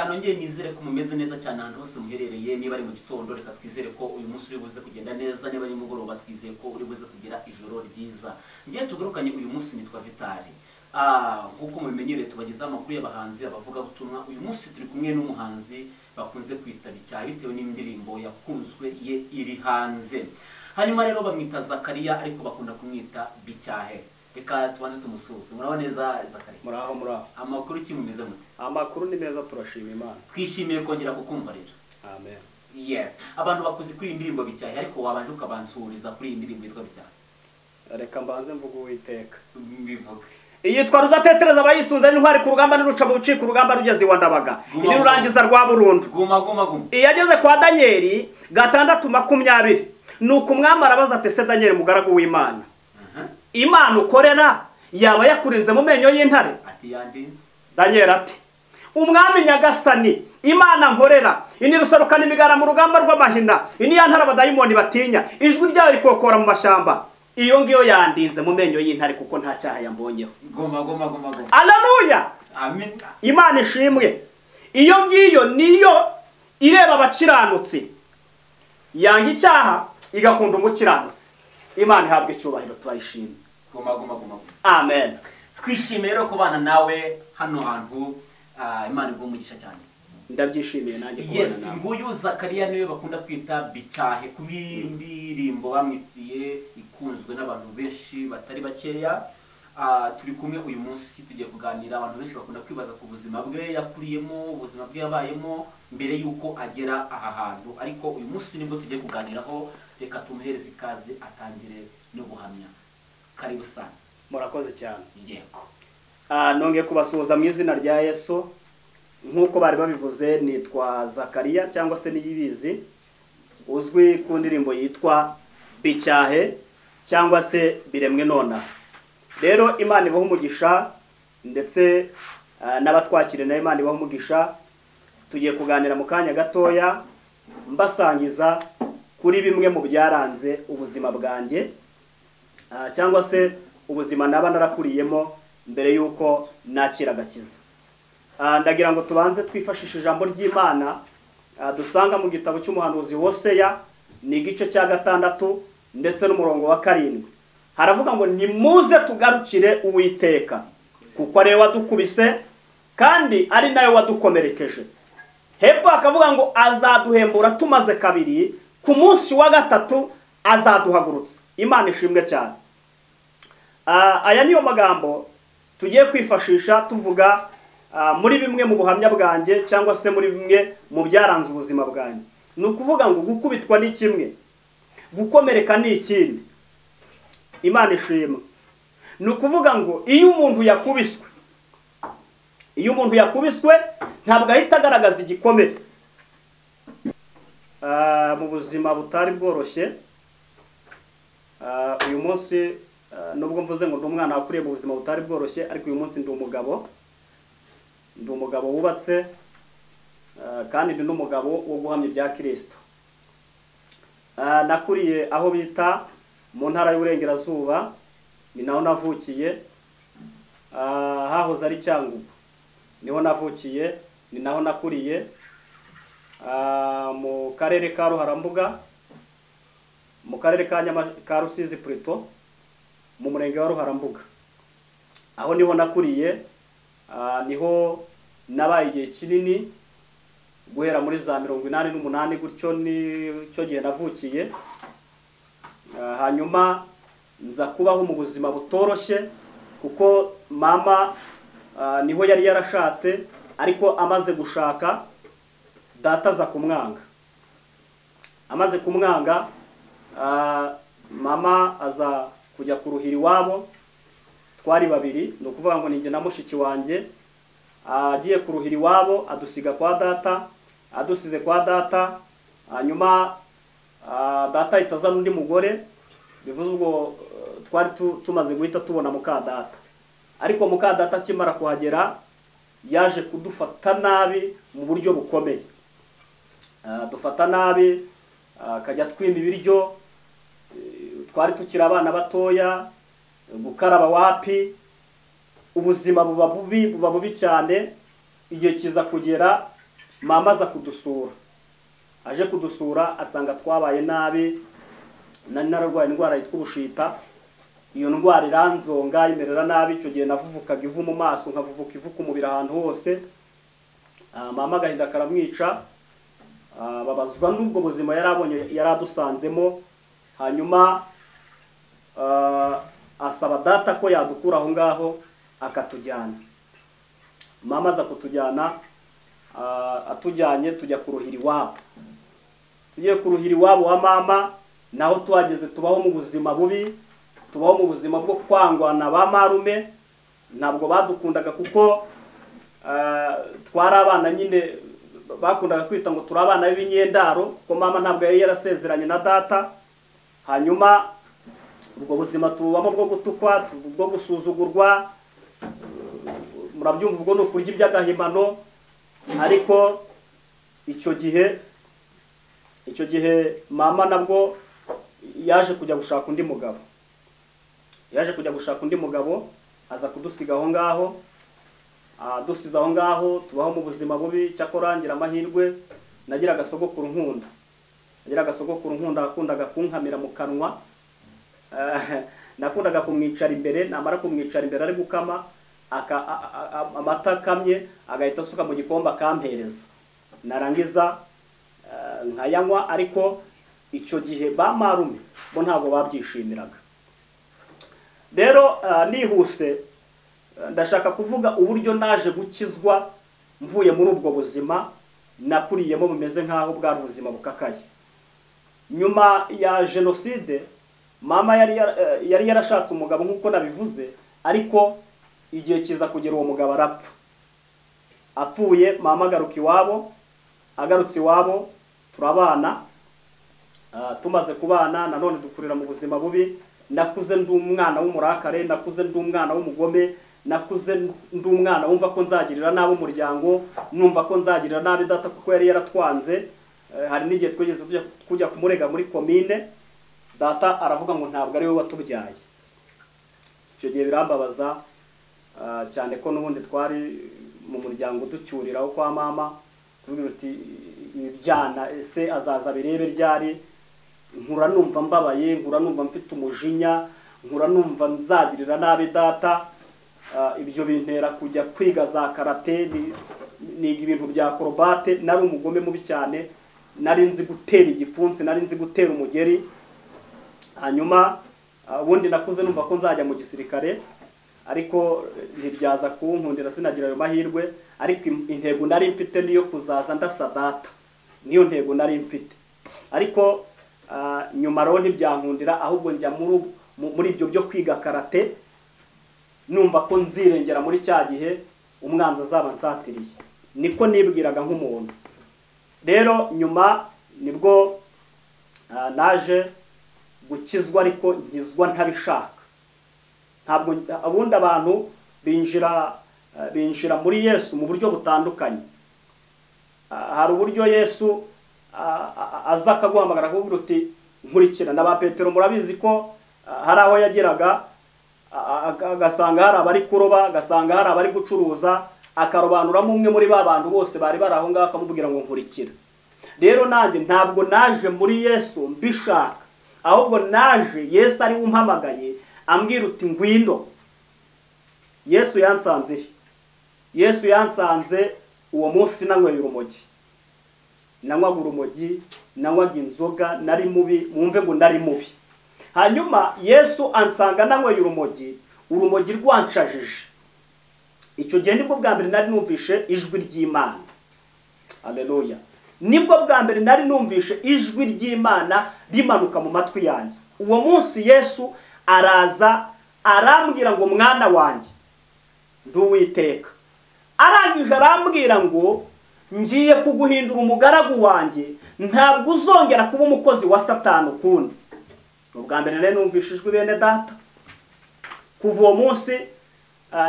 reka nongeye nizere ko mumeze neza cyane ahantu hose muherereye. Niba ari mu gitondo reka twizere ko uyu munsi uri buze kugenda neza, niba ari mugoroba twizeye ko uri buze kugira ijoro ryiza. Ngiye tugarukanye uyu munsi nitwa Vitali. Nkuko mubimenyereye tubagezaho amakuru y'abahanzi, abavuga butumwa. Uyu munsi turi kumwe n'umuhanzi bakunze kwita Bicyahe bitewe n'indirimbo yakunzwe ye iri hanze. Hanyuma rero bamwita Zakariya ariko bakunda kumwita Bicyahe. Reka tubanze tumusuhuze. Muraho neza Zakariya? Muraho. Amakuru ki mumeze mute? Amakuru ni meza, turashima Imana. Twishimiye kongera kukumva rero. Amen. Yes. Abantu bakuzi kuri indirimbo Bicyahe ariko wabanje ukabansuriza kuri indirimbo yitwa Bicyahe. Reka mbanze mvuga Uwiteka. Mbivuga. Iyitwa rudatetereza abayisunze n'intwari ku rugamba n'uruca mu bucika urugamba rugeze iwa Ndabaga. Ini rurangiza rwa burundu. Guma. Iyageze kwa Danieli 6:20. Nuko umwami arabaza ati se Danieli mugaragu w'Imana. Imana ukorera yaba yakurinze mu menyo y'intare? Ati yandi. Danieli ati umwami nyagasani Imana nkorera ini rusorokana imigara mu rugamba rw'amahina, ini yantara abadayimoni batinya, ijwi ryawe rikokora mu mashamba. Iyo ngiyo yandinze mu menyo y'intare kuko nta cyaha yambonyeho. Goma. Haleluya. Amen. Imana ishimwe. Iyo ngiyo niyo ireba abakiranutsi, yanga icyaha igakunda umukiranutsi. Imana ihabwe icyubahiro, turayishimye. Goma. Amen. Twishimiye rero kubana nawe hano hantu. Imana igumugisha cyane. Ndabyishimiye nanjye kubana nawe. Yes, nguyu Zakariya niwe bakunda kwita Bicyahe kuri indirimbo bamwitiye ikunzwe n'abantu benshi batari bakeya. Turi kumwe uyu munsi tugiye kuganira. Abantu benshi bakunda kwibaza ku buzima bwe yakuriyemo, ubuzima bwe yabayemo mbere yuko agera aha hantu, ariko uyu munsi nibwo tugiye kuganiraho. Reka tumuhereze ikaze atangire no guhamya. Karibu sana. Murakoze cyane. Yego. Nongeye kubasuhuza mu izina rya Yesu. Nkuko bari babivuze nitwa Zakariya cyangwa se Niyibizi, uzwi ku ndirimbo yitwa Bicyahe cyangwa se Biremwe Nona. Rero Imana ibaho umugisha ndetse n'abatwakire na Imana ibaho umugisha. Tugiye kuganira mu kanya gatoya mbasangiza kuri bimwe mu byaranze ubuzima bwanjye cyangwa se ubuzima naba narakuriyemo mbere yuko nakira agakiza. Ndagira ngo tubanze twifashishe ijambo ry'Imana dusanga mu gitabo cy'umuhanuzi Hoseya ni igice cya 6 ndetse n'umurongo wa 7. Haravuga ngo nimuze tugarukire Uwiteka kuko ari we wadukubise kandi ari nawe wadukomerekeje. Hepfo akavuga ngo azaduhembura tumaze kabiri, ku munsi wa 3 azaduhagurutsa. Imana ishimwe cyane. Aya niyo magambo tugiye kwifashisha tuvuga muri bimwe mu buhamya bwanjye cyangwa se muri bimwe mu byaranze ubuzima bwanjye. Ni ukuvuga ngo gukubitwa ni kimwe, gukomereka ni ikindi. Imana ishimwe. Ni ukuvuga ngo iyo umuntu yakubiswe ntabwo ahita agaragaza igikomere. Mu buzima butari bworoshye, uyu munsi nubwo mvuze ngo ndi umwana wakuriye mu buzima butari bworoshye, ariko uyu munsi ndi umugabo wubatse kandi ndi n'umugabo wo guhamya ibya Kristo. Nakuriye aho bita mu ntara y'Uburengerazuba, ni naho navukiye. Hahoze ari Cyangugu, niho navukiye, ni naho nakuriye. Mu karere ka Ruharambuga, mu karere ka Rusizi Prito, mu murenge wa Ruharambuga. Aho niho nakuriye, niho nabaye igihe kinini guhera muri za 88 gutyo ni cyo gihe navukiye. Hanyuma nza kubaho mu buzima butoroshye kuko mama niho yari yarashatse, ariko amaze gushaka data za kumwanga. Amaze kumwanga, mama aza kujya kuruhira iwabo. Twari babiri, no kuvuga ngo ninjye na mushiki wanjye. Agiye kuruhira iwabo adusiga kwa data, adusize kwa data. Hanyuma data itazana undi mugore, bivuze ubwo twari tumaze guhita tubona muka data. Ariko muka data akimara kuhagera yaje kudufata nabi mu buryo bukomeye. Dufata nabi, akajya twimba ibiryo. Twari tukiri abana batoya, gukaraba wapi. Ubuzima buba bubi cyane. Igihe kiza kugera mama aza kudusura, aje kudusura asanga twabaye nabi, nari nararwaye indwara yitwa ubushita. Iyo ndwara iranzonga imerera nabi, icyo gihe navuvukaga ivu mu maso, nkavuvuka ivu ku mubiri ahantu hose. Mama agahinda karamwica, babazwa n'ubwo buzima yarabonye yaradusanzemo. Hanyuma asaba data ko yadukura aho ngaho akatujyana. Mama aza kutujyana, atujyanye tujya kuruhira iwabo. Tugiye kuruhira iwabo wa mama, naho tuhageze tubaho mu buzima bubi, tubaho mu buzima bwo kwangwana ba marume. Ntabwo badukundaga kuko twari abana nyine bakundaga kwita ngo turi abana b'ibinyendaro, kuko mama ntabwo yari yarasezeranye na data. Hanyuma ubwo buzima tubamo bwo gutukwa, bwo gusuzugurwa, murabyumva ubwo no kurya iby'agahimano. Ariko icyo gihe mama nabwo yaje kujya gushaka undi mugabo, aza kudusiga aho ngaho. Dusize aho ngaho tubaho mu buzima bubi. Cyakora ngira amahirwe, nagira agasogokuru nkunda akundaga kunkamira mu kanwa. Nakundaga kumwicara imbere, namara kumwicara imbere ari gukama amata kamye agahita asuka mu gikombe akampereza, narangiza nkayanywa. Ariko icyo gihe ba marume bo ntabwo babyishimiraga. Rero nihuse ndashaka kuvuga uburyo naje gukizwa mvuye muri ubwo buzima nakuriyemo bumeze nkaho bwari ubuzima bukakaye. Nyuma ya jenoside mama yari yarashatse umugabo nk'uko nabivuze, ariko igihe kiza kugera uwo mugabo arapfa. Apfuye mama agaruka iwabo. Agarutse iwabo turabana. Tumaze kubana nanone dukurira mu buzima bubi. Nakuze ndi umwana w'umurakare, nakuze ndi umwana w'umugome, nakuze ndi umwana wumva ko nzagirira nabi umuryango, numva ko nzagirira nabi data kuko yari yaratwanze. Hari n'igihe twigeze kujya kumurega muri komine, data aravuga ngo ntabwo ari we watubyaye. Icyo gihe birambabaza cyane ko n'ubundi twari mu muryango ducyuriraho kwa mama. Tuvuga uti ibyana ese azaza birebe ryari. Nkura numva mbabaye, nkura numva mfite umujinya, nkura numva nzagirira nabi data. Ibyo bintera kujya kwiga za karate, niga ibintu bya acrobate. Nari umugome mubi cyane, nari nzi gutera igipfunsi, nari nzi gutera umugeri. Hanyuma ubundi nakuze numva ko nzajya mu gisirikare, ariko ntibyaza kunkundira, sinagira ayo mahirwe. Ariko intego nari mfite niyo kuzaza ndasa data, niyo ntego nari mfite. Ariko nyuma rero ntibyankundira, ahubwo njya muri ibyo byo kwiga karate, numva ko nzirengera muri cya gihe umwanzi azaba nsatiriye. Niko nibwiraga nk'umuntu. Rero nyuma nibwo naje gukizwa, ariko nkizwa ntabishaka. Ntabwo abundi abantu binjira muri Yesu mu buryo butandukanye. Hari uburyo Yesu aza akaguhamagara akakubwira uti nkurikira. Na ba Petero murabizi ko hari aho yageraga agasanga hari abari kuroba, agasanga hari abari gucuruza, akarobanuramo umwe muri ba bantu bose bari bari aho ngaho akamubwira ngo nkurikira. Rero nanjye ntabwo naje muri Yesu mbishaka, ahubwo naje Yesu ari umpamagaye ambwira uti ngwino. Yesu yansanze he? Yesu yansanze uwo munsi nanyweye urumogi. Nanywaga urumogi, nanywaga inzoga, nari mubi, mwumve ngo nari mubi. Hanyuma Yesu ansanga nanyweye urumogi rwanshajije. Icyo gihe nibwo bwa mbere nari numvishe ijwi ry'Imana. Haleluya. Nibwo bwa mbere nari numvishe ijwi ry'Imana rimanuka mu matwi yanjye. Uwo munsi Yesu araza arambwira ngo mwana wanjye nduwiteka. Arangije arambwira ngo ngiye kuguhindura umugaragu wanjye, ntabwo uzongera kuba umukozi wa Satani ukundi. Ubwa mbere rero numvishe ijwi bene data. Kuva uwo munsi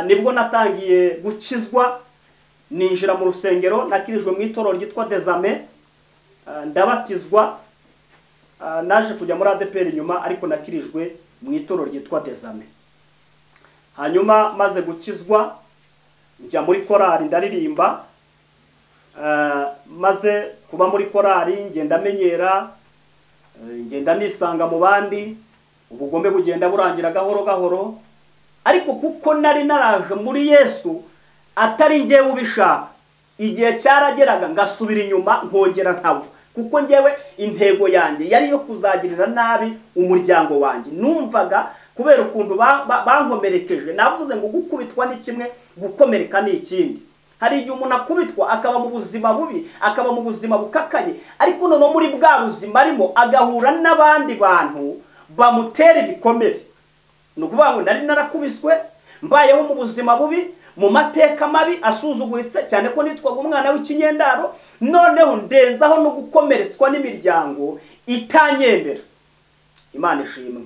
nibwo natangiye gukizwa, ninjira mu rusengero, nakirijwe mu itorero ryitwa Dezame, ndabatizwa. Naje kujya muri ADPR nyuma, ariko nakirijwe mu itorero ryitwa Dezame. Hanyuma maze gukizwa njya muri korali ndaririmba. maze kuba muri korari ngenda menyera, ngenda nisanga mu bandi, ubugome bugenda burangira gahoro gahoro. Ariko kuko nari naraje muri Yesu atari ngewe ubishaka, igihe cyarageraga ngasubira inyuma nkongera ntawo, kuko ngewe intego yanjye yari yo kuzagirira nabi umuryango wanjye. Numvaga kubera ukuntu bankomerekeje, navuze ngo gukubitwa ni kimwe, gukomereka ni ikindi. Hari igihe umuntu akubitwa akaba mu buzima bubi, akaba mu buzima bukakaye, ariko none muri bwa buzima arimo agahura n'abandi bantu bamutera ibikomere. Ni ukuvuga ngo nari narakubiswe, mbayeho mu buzima bubi, mu mateka mabi asuzuguritse, cyane ko nitwaga umwana w'ikinyendaro, noneho ndenzaho no gukomeretswa n'imiryango itanyembera. Imana ishimwe.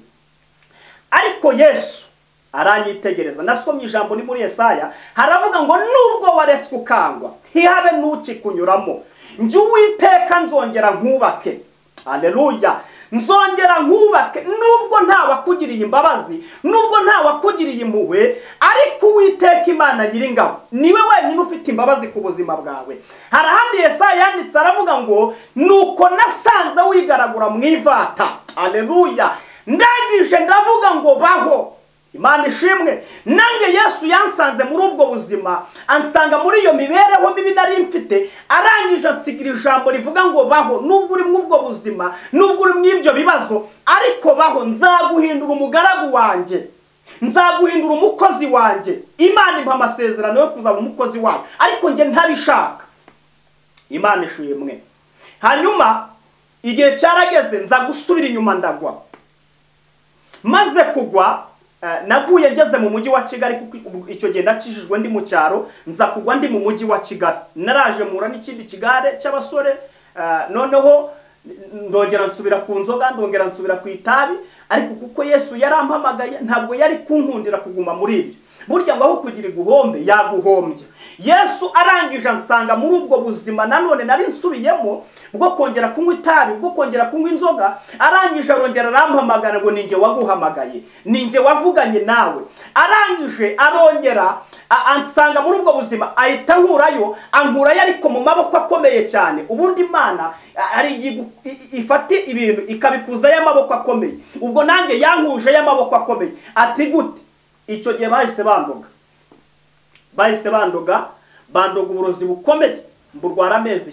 Ariko Yesu aranyitegereza. Nasomye ijambo ni muri Yesaya, haravuga ngo nubwo waretswe ukangwa ntihabe n'ukikunyuramo, njye Uwiteka nzongera nkubake. Haleluya. Nzongera nkubake, nubwo nta wakugiriye imbabazi, nubwo nta wakugiriye impuhwe, ariko Uwiteka Imana Nyiringabo niwe wenyine ufite imbabazi ku buzima bwawe. Hari ahandi Yesaya yanditse aravuga ngo nuko nasanze wigaragura mu ivata. Haleluya. Ndangije ndavuga ngo baho. Imana ishimwe. Nange Yesu yansanze muri ubwo buzima, ansanga muri iyo mibereho mibi nari mfite, arangije ansigira ijambo rivuga ngo baho. Nubwo uri mu ubwo buzima, nubwo uri mu ibyo bibazo, ariko baho, nzaguhindura umugaragu wanjye, nzaguhindura umukozi wanjye. Imana impa amasezerano yo kuzaba umukozi wayo, ariko njye ntabishaka. Imana ishimwe. Hanyuma igihe cyarageze nza gusubira inyuma ndagwa. Maze kugwa, naguye ngeze mu mujyi wa Kigali, kuko icyo gihe nakijijwe ndi mu cyaro, nza kugwa ndi mu mujyi wa Kigali. Naraje mura n'ikindi kigare cy'abasore, noneho ndongera nsubira ku nzoga, ndongera nsubira ku itabi. Ariko kuko Yesu yarampamagaye, ntabwo yari kunkundira kuguma muri ibyo. Burya ngo aho kugira guhombe yaguhombye. Yesu arangije ansanga muri ubwo buzima nanone nari nsubiyemo, bwo kongera kunywa itabi, bwo kongera kunywa inzoga. Arangije arongera arampamagara ngo ninjye waguhamagaye, ninjye wavuganye nawe. Arangije arongera ansanga muri ubwo buzima, ahita ankurayo ariko mu maboko akomeye cyane. Ubundi Imana ari ifata ibintu ikabikuza y'amaboko akomeye. Ubwo nanjye yankuje y'amaboko akomeye. Ati gute? Icyo gihe bahise bandoga uburozi bukomeye, mburwara amezi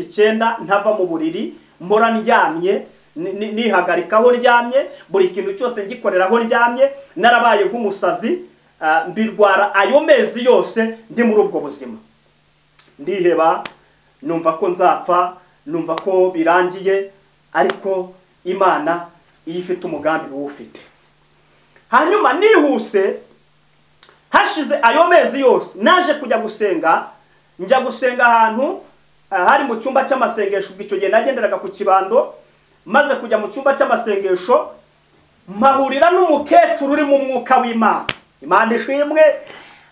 9 ntava mu buriri, mpora ndyamye, nihagarikaho ndyamye, buri kintu cyose ngikoreraho ndyamye, narabaye nk'umusazi. Mbirwara ayo mezi yose ndi muri ubwo buzima. Ndiheba, numva ko nzapfa, numva ko birangiye, ariko Imana ifite umugambi wufite. Hanyuma nihuse, hashize ayo mezi yose, naje kujya gusenga. Njya gusenga ahantu hari mu cyumba cy'amasengesho. Icyo gihe nagenderaga ku kibando, maze kujya mu cyumba cy'amasengesho mpahurira n'umukecuru uri mu mwuka w'Imana. Imana ishimwe.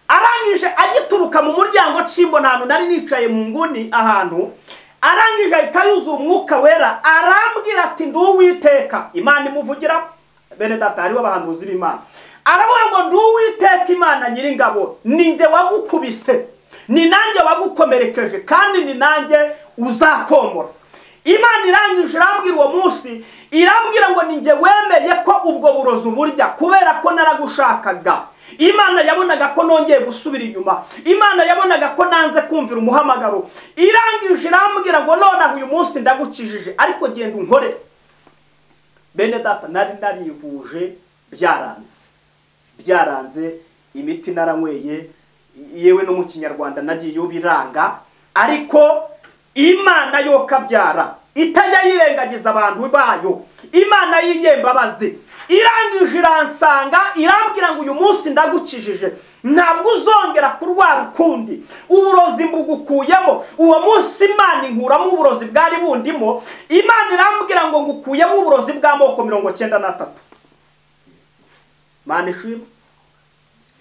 Arangije agituruka mu muryango cy'imbona, ahantu nari nicaye mu nguni ahantu, arangije ahita yuzura umwuka wera, arambwira ati ndi Uwiteka. Imana imuvugira. Bene data, hariho abahanuzi b'Imana. Aravuga ngo ndi Uwiteka Imana Nyiringabo, ninjye wagukubise, ni nanjye wagukomerekeje, kandi ni nanjye uzakomora. Imana irangije irambwira uwo munsi, irambwira ngo ninjye wemeye ko ubwo burozi burya, kubera ko naragushakaga. Imana yabonaga ko nongeye gusubira inyuma. Imana yabonaga ko nanze kumvira umuhamagaro. Irangije irambwira ngo none uyu munsi ndagukijije, ariko genda unkore. Bene data, nari narivuje byaranze, imiti naranyweye, yewe no mu Kinyarwanda nagiye ubiranga. Ariko Imana yo kabyara itajya yirengagiza abantu bayo, Imana y'inyembabazi, irangije iransanga, irambwira ngo uyu munsi ndagukijije, ntabwo uzongera kurwara ukundi, uburozi mbugukuyemo. Uwo munsi Imana inkuramo uburozi bwari bundimo. Imana irambwira ngo ngukuyemo uburozi bw'amoko 93. Imana ishimwe.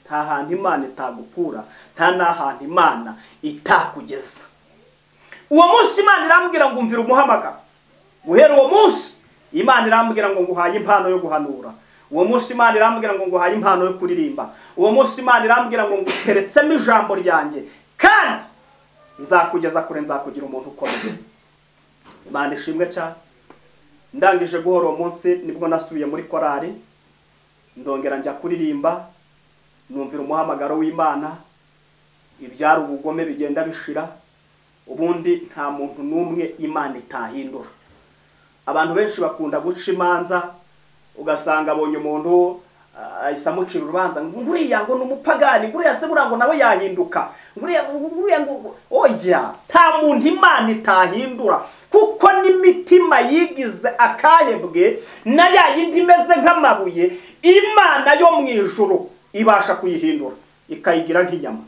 Nta hantu Imana itagukura, nta n'ahantu Imana itakugeza. Uwo munsi Imana irambwira ngo umvira umuhamagaro. Guhera uwo munsi Imana irambwira ngo nguhaye impano yo guhanura. Uwo munsi Imana irambwira ngo nguhaye impano yo kuririmba. Uwo munsi Imana irambwira ngo nguteretsemo ijambo ryanjye, kandi nzakugeza kure, nzakugira umuntu ukomeye. Imana ishimwe cyane. Ndangije guhora uwo munsi nibwo nasubiye muri korari, ndongera njya kuririmba, numvira umuhamagaro w'Imana, ibyari ubugome bigenda bishira. Ubundi nta muntu n'umwe Imana itahindura. Abantu benshi bakunda guca imanza, ugasanga abonye umuntu ahise amucira urubanza, nguriya ngo n'umupagani, nguriya se burango nawe yahinduka, nguriya ngo oya, nta muntu Imana itahindura, kuko n'imitima yigize akahebwe na yayindi imeze nk'amabuye, Imana yo mu ijuru ibasha kuyihindura ikayigira nk'inyama.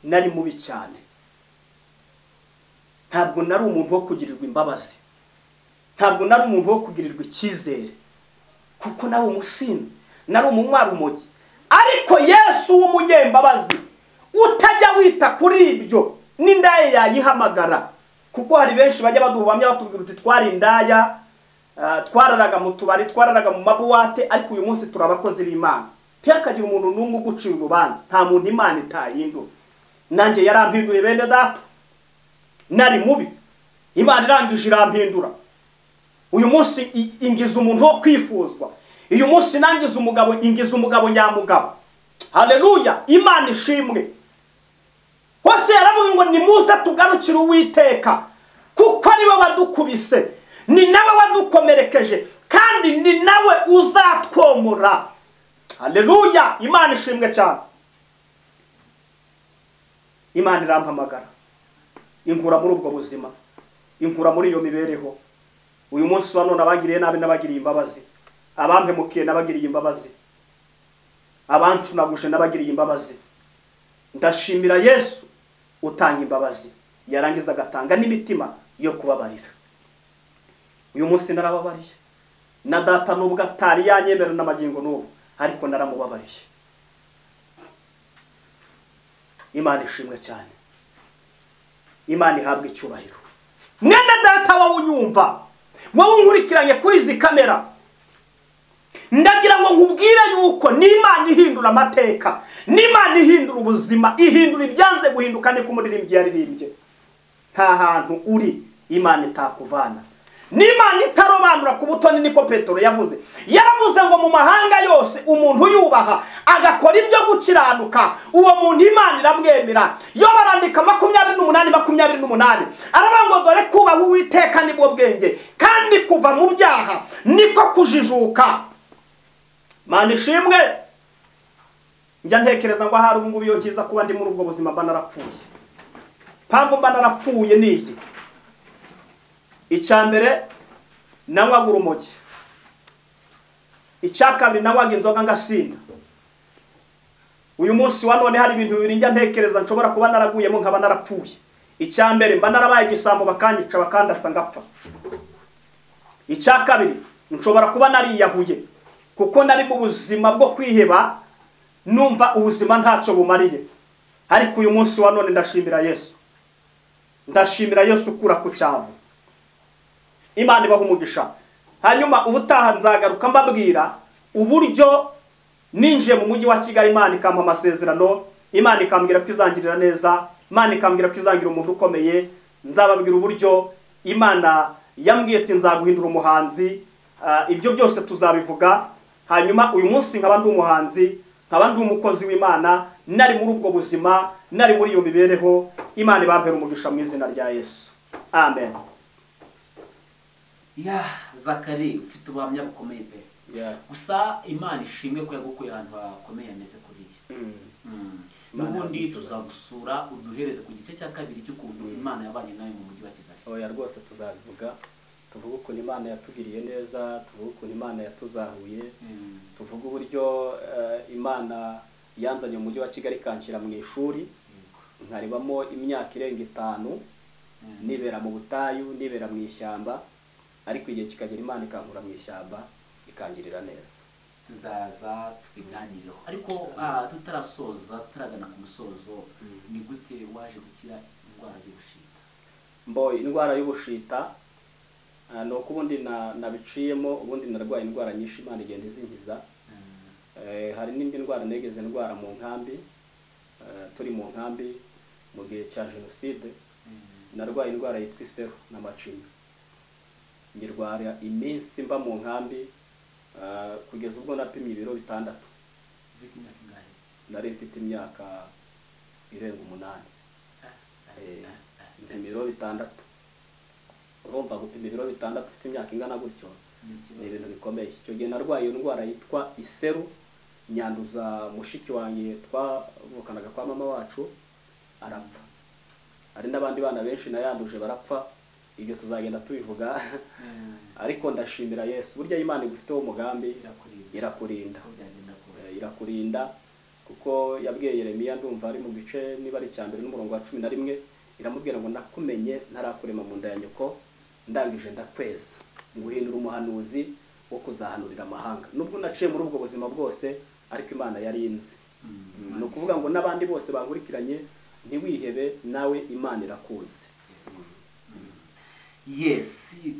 Nari mubi cyane, ntabwo nari umuntu wo kugirirwa imbabazi, ntabwo nari umuntu wo kugirirwa icyizere, kuko nari umusinzi, nari umunywarumogi. Ariko Yesu w'umunyembabazi utajya wita kuri ibyo, n'indaye yayihamagara. Kuko hari benshi bajya baduhumya batubwira uti twari indaya, twararaga mu tubari, twararaga mu mabuwate, ariko uyu munsi turabakozi b'Imana. Ntihakagira umuntu n'umwe ugucira urubanza, nta muntu Imana itahindura. Nanjye yarampinduye bene data, nari mubi, Imana irangije irampindura. Uyu munsi ingiza umuntu wo kwifuzwa. Uyu munsi nangiza umugabo, ingiza umugabo nyamugabo. Haleluya, Imana ishimwe. Hose yaravuga ngo nimuze tugarukire Uwiteka, kuko ari we wadukubise, ni nawe wadukomerekeje, kandi ni nawe uzatwomora. Haleluya, Imana ishimwe cyane. Imana irampamagara, inkura muri ubwo buzima, inkura muri iyo mibereho. Uyu munsi wa none abangiriye nabi nabagiriye imbabazi, abampemukiye nabagiriye imbabazi, abancunaguje nabagiriye imbabazi. Ndashimira Yesu utanga imbabazi, yarangiza agatanga n'imitima yo kubabarira. Uyu munsi narababariye, na data nubwo atari yanyemera n'amagingo n'ubu, ariko naramubabariye. Imana ishimwe cyane, Imana ihabwa icyubahiro. Mwene data wowe unyumva, wowe unkurikiranye kuri izi kamera, ndagira ngo nkubwire yuko n'Imana ihindura amateka, n'Imana ihindura ubuzima, ihindura ibyanze guhinduka, niko umuririmbyi yaririmbye. Nta hantu uri Imana itakuvana, n'Imana itarobanura ku butoni, niko Petero yavuze. Yaravuze ngo mu mahanga yose umuntu yubaha agakora ibyo gukiranuka, uwo muntu Imana iramwemera. Yo barandika 28:28, aravuga ngo dore kubaha Uwiteka nibwo bwenge, kandi kuva mu byaha niko kujijuka. Mana ishimwe. Njya ntekereza ngo ahari ubu ngubu iyo nkiza kuba ndi muri ubwo buzima mba narapfuye. Mpamvu mba narapfuye niyi: icyambere nanywaga urumogi, icyakabiri nanywaga inzoga ngasinda. Uyu munsi wa none hari ibintu bibiri njya ntekereza nshobora kuba naraguyemo nkaba narapfuye. Icyambere mba narabaye igisambo bakanyica bakandasa ngapfa. Icyakabiri nshobora kuba nariyahuye, kuko nari mu buzima bwo kwiheba, numva ubuzima ntacyo bumariye. Ariko uyu munsi wa none ndashimira Yesu, ndashimira Yesu ukura ku cyavu. Imana ibaha umugisha. Hanyuma ubutaha nzagaruka mbabwira uburyo ninjiye mu mujyi wa Kigali, Imana ikampa amasezerano, Imana ikambwira ko izangirira neza, Imana ikambwira ko izangira umuntu ukomeye. Nzababwira uburyo Imana yambwiye ati nzaguhindura umuhanzi. Ibyo byose tuzabivuga. Hanyuma uyu munsi nkaba ndi umuhanzi, nkaba ndi umukozi w'Imana, nari muri ubwo buzima, nari muri iyo mibereho. Imana ibampera umugisha mu izina rya Yesu, amen. Ya Zakari, ufite ubuhamya bukomeye pe. Gusa Imana ishimwe ko yagukuye ahantu hakomeye ameze kuriya. N'ubundi tuzagusura uduhereze ku gice cya kabiri cy'ukuntu Imana yabanye nawe mu mujyi wa Kigali. Oya rwose tuzabivuga, tuvuga ukuntu Imana yatugiriye neza, tuvuga ukuntu Imana yatuzahuye, tuvuga uburyo Imana yanzanye mu mujyi wa Kigali ikanshyira mu ishuri, nkaribamo imyaka irenga 5, nibera mu butayu, nibera mu ishyamba, ariko igihe kikagera Imana ikankura mu ishyamba ikangirira neza. Tuzaza twiganirireho, ariko tutarasoza, tutaragana ku musozo, ni gute waje gukira indwara y'ubushita? Indwara y'ubushita no kubundi nabiciyemo, ubundi narwaye indwara nyinshi Imana igenda izinkiza. Hari n'indi ndwara negeze ndwara mu nkambi, turi mu nkambi, mu gihe cya jenoside narwaye indwara yitwa iseru n'amacinya, ngirwara iminsi mba mu nkambi kugeza ubwo napimye ibiro 6. nari mfite imyaka irenga 8. Mpima ibiro 6. urumva gupima ibiro 6 ufite imyaka ingana gutyo ni ibintu bikomeye. Icyo gihe narwaye iyo ndwara yitwa iseru, nyanduza mushiki wanjye twavukanaga kwa mama wacu arapfa, hari n'abandi bana benshi nayanduje barapfa, ibyo tuzagenda tubivuga. Ariko ndashimira Yesu, burya Imana igufiteho umugambi irakurinda kuko yabwiye Yeremiya, ndumva ari mu gice niba ari cyambere n'umurongo wa 11, iramubwira ngo nakumenye ntarakurema mu nda ya nyoko, ndangije ndakweza nguhindura umuhanuzi wo kuzahanurira amahanga. Nubwo naciye muri ubwo buzima bwose, ariko Imana yari inzi. No kuvuga ngo nabandi bose bankurikiranye ntiwihebe, nawe Imana irakuzi. Yes,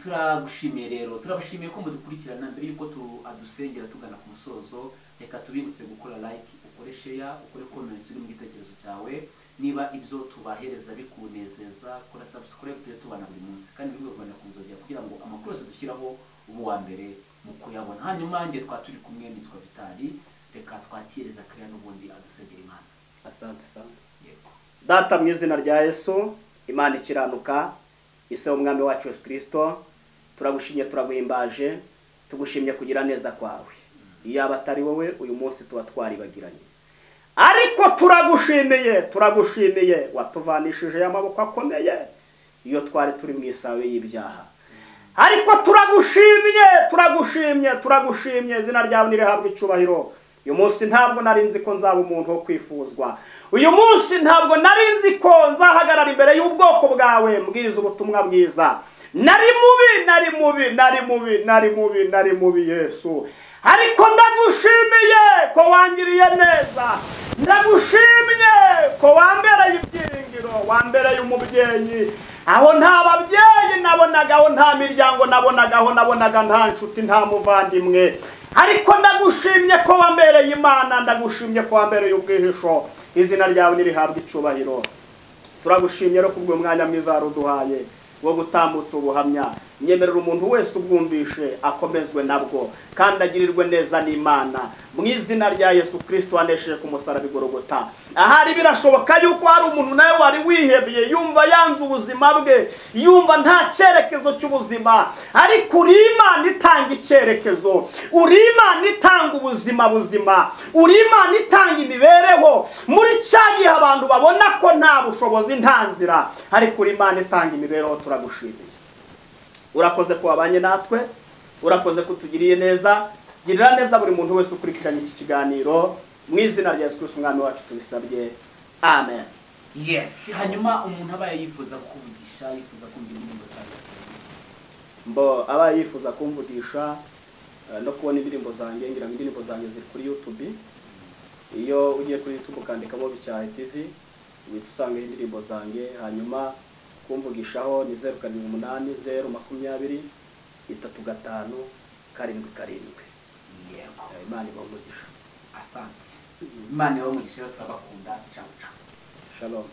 turagushimiye rero, turabashimiye ko mudukurikirana. Mbere yuko adusengera tugana ku musozo, reka tubibutse gukora like, ukore share, ukore comment uri mu gitekerezo cyawe. Niba ibyo tubahereza bikunezeza, kora subscribe tujye tubana buri munsi, kandi bigomba kunzogera kugira ngo amakuru yose dushyiraho ubu wa mbere mu kuyabona. Hanyuma ngiye twaturi kumwe nitwa Vitali, reka twakire Zakariya n'ubundi adusengera Imana. Asante sana. Yego. Data mu izina rya Yesu, Imana ikiranuka, Ise umwami wacu Yesu Kristo, turagushimye turaguhimbaje, tugushimye kugira neza kwawe. Iyaba atari wowe uyu munsi tuba twaribagiranye. Ariko turagushimiye watuvanishije y'amaboko akomeye iyo twari turi mu isawe y'ibyaha. Ariko turagushimye, izina ryawe nirihabwe icubahiro. Uyu munsi ntabwo narinzi ko nzaba umuntu wo kwifuzwa. Uyu munsi ntabwo narinzi ko nzahagarara imbere y'ubwoko bwawe mbwiriza ubutumwa bwiza. Nari mubi Yesu. Ariko ndagushimiye ko wangiriye neza. Ndagushimye ko wambereye ibyiringiro, wambereye umubyeyi. Aho nta babyeyi nabonagaho, nta miryango nabonaga nta nshuti, nta muvandimwe. Ariko ndagushimye ko wambereye Imana, ndagushimye ko wambereye ubwihisho. Izina ryawe nirihabwe icubahiro. Turagushimye rero kubwo mwanya mwiza waruduhaye wo gutambutsa ubuhamya. Nyemerera umuntu wese ubwumvishe akomezwe nabwo kandi agirirwe neza n'Imana mu izina rya Yesu Kristo wanesheje ku musaraba i Golgotha. Ahari birashoboka yuko hari umuntu nawe wari wihebye, yumva yanze ubuzima bwe, yumva nta cyerekezo cy'ubuzima, ariko uri Imana itanga icyerekezo, uri Imana itanga ubuzima buzima, uri Imana itanga imibereho muri cyagihe abantu babona ko nta bushobozi, nta nzira, ariko uri Imana itanga imibereho. Turagushimiye. Urakoze ko wabanye natwe, urakoze kutugiriye neza. Girira neza buri muntu wese ukurikiranye iki kiganiro mu izina rya Yesu Kristo umwami wacu tubisabye. Amen. Yes, hanyuma umuntu abaye yifuza kuvugisha, yifuza kumva indirimbo zanjye. Abaye yifuza kumvugisha no kubona indirimbo zanjye, ngira ngo indirimbo zanjye ziri kuri YouTube. Iyo ugiye kuri YouTube ukandikamo Bicyahe TV, uhita usanga indirimbo zanjye. Hanyuma kumvugishaho ni 078 020 35 7. Yego. Imana ibamugisha. Asante. Imana ibamugisha, turabakunda. Ciao. Shalom.